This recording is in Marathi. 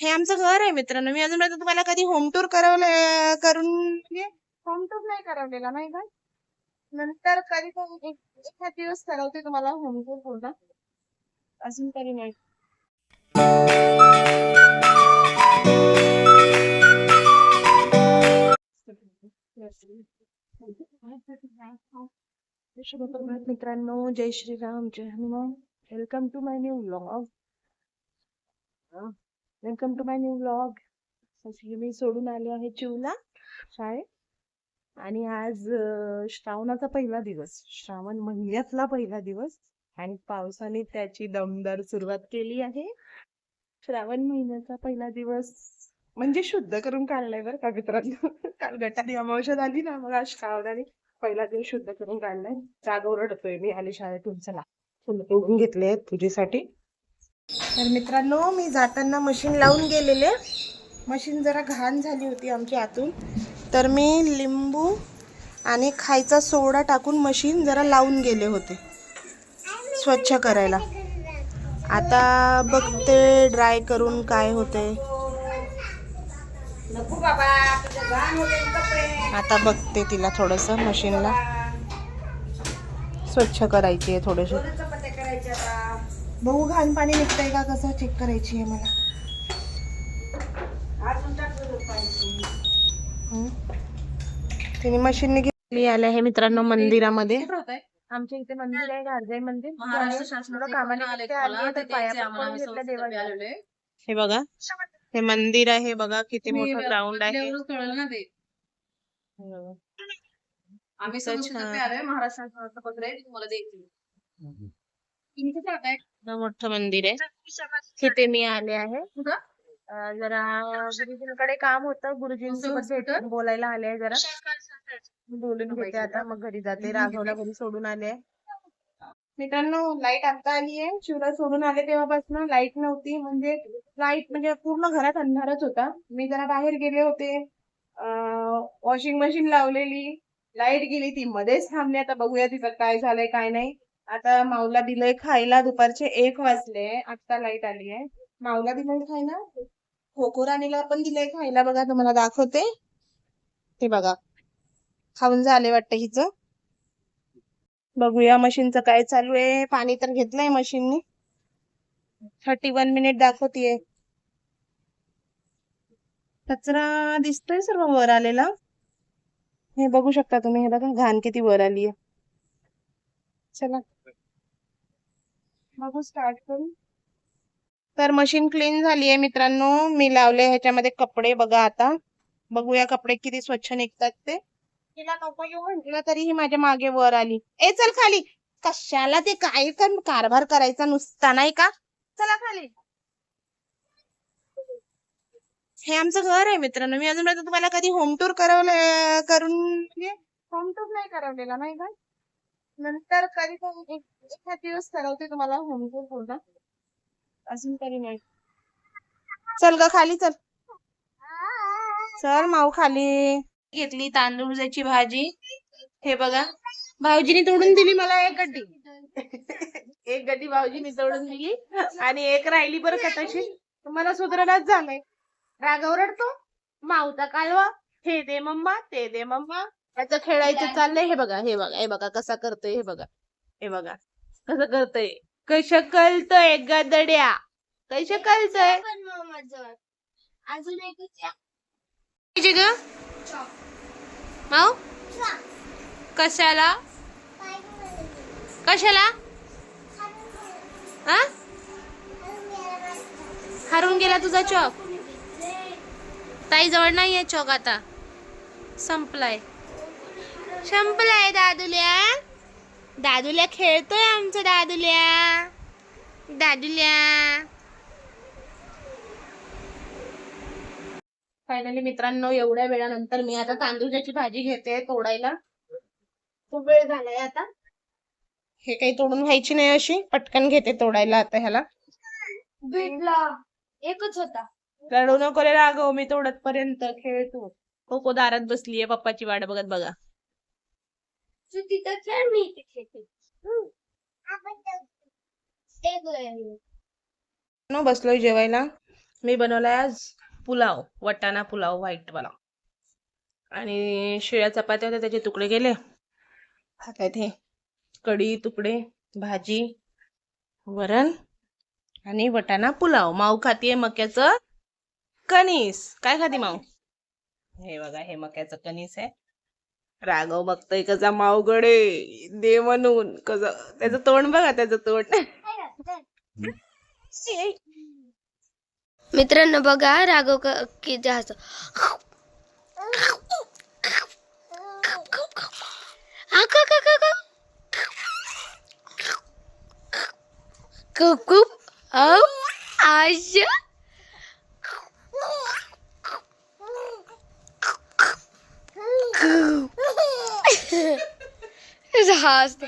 हे आमचं घर आहे मित्रांनो. मी अजूनपर्यंत तुम्हाला कधी होम टूर करून म्हणजे होम टूर नाही करवलेला नाही का. नंतर कधी एखाद दिवस करवते तुम्हाला होम टूर पूर्ण. अजून तरी नाही. मित्रांनो, जय श्रीराम, जय Hanuman. Welcome to my new vlog. Welcome to my new vlog. मी सोडून आले आहे चिवला शाळेत. आणि आज श्रावणाचा पहिला दिवस, श्रावण महिन्यातला पहिला दिवस, आणि पावसाने त्याची दमदार सुरुवात केली आहे. श्रावण महिन्याचा पहिला दिवस म्हणजे शुद्ध करून काढलाय बरं का मित्रांनो. काल गटारी अमावस्या झाली ना, मग आज श्रावणाने पहिला दिवस शुद्ध करून काढलाय. जागा ओरडतोय मी आली शाळेतून. चला फुलं तोडून घेतले आहेत पूजेसाठी. तर मित्रांनो, मी जाताना मशीन लावून गेलेले. मशीन जरा घाण झाली होती आमच्या आतून, तर मी लिंबू आणि खायचा सोडा टाकून मशीन जरा लावून गेले होते स्वच्छ करायला. आता बघते ड्राय करून काय होते. आता बघते तिला थोडस मशीनला स्वच्छ करायची आहे थोडस. बघू घाण पाणी निघतंय का कसं चेक करायची आहे मला. तिने मशीनने घेतली. आले आहे मित्रांनो मंदिरामध्ये. आमच्या इथे मंदिर आहे, गारजाई मंदिर. हे बघा, हे मंदिर आहे बघा, किती मोठं ग्राउंड आहे. मोठं मंदिर आहे. तिथे मी आले आहे. जरा गुरुजींकडे काम होतं, गुरुजींसोबत बोलायला आले आहे. जरा बोलून घेते आता, मग घरी जाते. राघवला घरी सोडून आले. मित्रांनो, लाईट आता आली आहे. शिवला सोडून आले तेव्हापासून लाईट नव्हती. म्हणजे पूर्ण घरात अंधारच होता. मी जरा बाहेर गेले होते, वॉशिंग मशीन लावलेली, लाईट गेली, ती मध्येच थांबली. आता बघूया तिचं काय झालंय काय नाही. आता माऊला दिलंय खायला. दुपारचे 1 वाजले, आता लाईट आली आहे. माऊला दिलंय खायला, खोको राणीला पण दिलंय खायला. बघा तुम्हाला दाखवते. ते बघा, खाऊन झाले वाटतं हिचं. बघूया मशीनचं काय चालू आहे. पाणी तर घेतलंय मशीननी. 31 मिनिट दाखवतीये. कचरा दिसतोय सर्व वर आलेला. हे बघू शकता तुम्ही. हे बघा घाण किती वर आली आहे. चला बघू, स्टार्ट करू. तर मशीन क्लीन झाली आहे मित्रांनो. मी लावले ह्याच्यामध्ये कपडे. बघा आता बघूया कपडे किती स्वच्छ निघतात ते. तिला नको येऊ म्हटलं तरी ही माझ्या मागे वर आली. ए चल खाली. कशाला ते काय कारभार करायचा नुसता, नाही का. चला खाली. हे आमचं घर आहे मित्रांनो. मी अजूनपर्यंत तुम्हाला कधी होम टूर करून म्हणजे होम टूर नाही करवलेला नाही का. नंतर कधी एखाद दिवस करवते तुम्हाला होम टूर पूर्ण. अजून तरी नाही. चल ग खाली चल. चल माऊ खाली. घेतली तांदूळची भाजी. हे बघा, भाऊजीने तोडून दिली मला एक गड्डी. एक गड्डी भाऊजीने तोडून दिली आणि एक राहिली बरं का तशी. तुम्हाला सुधारणाच झालंय. राग ओरडतो माऊचा कालवा. हे दे मम्मा, ते दे मम्मा. त्याचं खेळायचं चाललंय. हे बघा, हे बघा, हे बघा कसा करतोय. हे बघा, हे बघा कसं करतोय. कसं कळतोय गदड्या, कसं कळतोय. अजून एक ग माऊ. कशाला कशाला हा हरून गेला तुझा चॉक. ताई जवळ नाहीये चॉक, आता संपलाय. संपलाय दादुल्या. दादुल्या खेळतोय आमचा दादुल्या. दादुल्या. फायनली मित्रांनो, एवढ्या वेळानंतर मी आता तांदूळची भाजी घेते तोडायला. खूप वेळ झालाय आता. हे काही तोडून व्हायची नाही अशी. पटकन घेते तोडायला आता ह्याला. भेटला एकच होता. रडू नको रे राघव, मी तोडत पर्यंत खेळ तू. कोको दारात बसलीये पप्पाची वाट बघत. बघा तिथं खेळ, मी इथे खेळते. बसलोय जेवायला. मी बनवलाय आज पुलाव, वटाणा पुलाव व्हाईट वाला. आणि शिळ्या चपात्या होत्या त्याचे तुकडे केले. आता इथे कढी, तुकडे, भाजी, वरण आणि वटाणा पुलाव. माऊ खातीये मक्याचं कणीस. काय खाती माऊ? हे बघा, हे मक्याचं कणीस आहे. राघव बघतोय कसा माऊगडे दे म्हणून. कसं त्याचं तोंड बघा, त्याचं तोंड. मित्रांनो बघा राघव किती हसतो. खूप आशा हसतो.